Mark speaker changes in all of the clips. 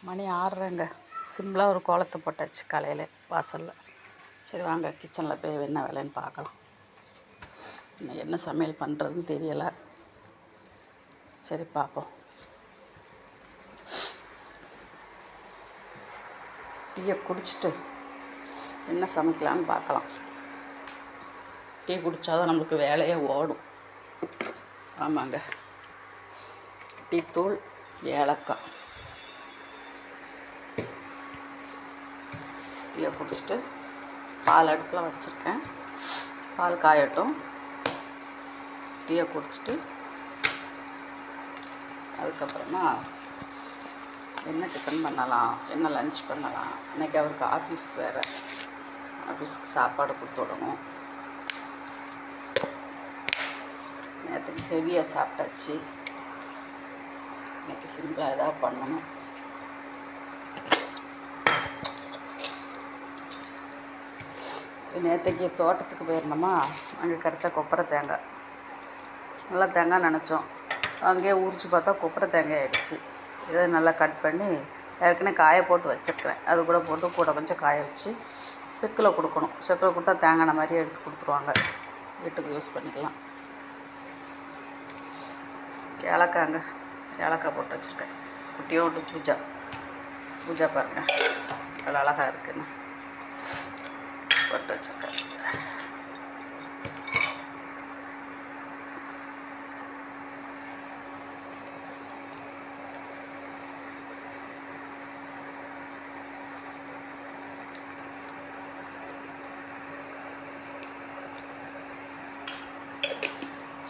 Speaker 1: மணி 6:30ங்க. சிம்பிளாக ஒரு கோலத்தை போட்டாச்சு காலையில் வாசலில். சரி வாங்க கிச்சனில் போய் என்ன வேலைன்னு பார்க்கலாம். இன்னும் என்ன சமையல் பண்ணுறதுன்னு தெரியலை. சரி பார்ப்போம். டீயை குடிச்சிட்டு என்ன சமைக்கலான்னு பார்க்கலாம். டீ குடித்தாதான் நம்மளுக்கு வேலையே ஓடும். ஆமாங்க. டீத்தூள், ஏலக்காய். டீயை குடிச்சிட்டு பால் அடுப்பில் வச்சுருக்கேன். பால் காயட்டும். டீயை குடிச்சிட்டு அதுக்கப்புறமா என்ன டிஃபன் பண்ணலாம், என்ன லன்ச் பண்ணலாம். இன்றைக்கி அவருக்கு ஆஃபீஸ் வேறு, ஆஃபீஸ்க்கு சாப்பாடு கொடுத்து விடணும். நேற்றுக்கு ஹெவியாக சாப்பிட்டாச்சு. இன்றைக்கி சிம்பிளாக எதாவது பண்ணணும். நேற்றுக்கு தோட்டத்துக்கு போயிருந்தோமா, அங்கே கிடச்ச கொப்பரை தேங்காய், நல்லா தேங்காய் நினச்சோம். அங்கேயே உரித்து பார்த்தா கொப்பரை தேங்காய் ஆகிடுச்சு. இதை நல்லா கட் பண்ணி ஏற்கனவே காய போட்டு வச்சுருக்கிறேன். அது கூட போட்டு கூட கொஞ்சம் காய வச்சு செக்கில் கொடுக்கணும். செக்கில் கொடுத்தா தேங்காய் மாதிரியே எடுத்து கொடுத்துருவாங்க. வீட்டுக்கு யூஸ் பண்ணிக்கலாம். ஏலக்காய்ங்க, ஏலக்காய் போட்டு வச்சுருக்கேன். குட்டியோண்டு பூஜா பாருங்கள், அது அழகாக இருக்குன்னு போட்டு வச்சுருக்கேன்.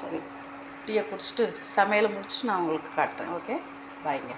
Speaker 1: சரி, டீயை குடிச்சிட்டு சமையலை முடிச்சுட்டு நான் உங்களுக்கு காட்டுறேன். ஓகே, பாய்ங்க.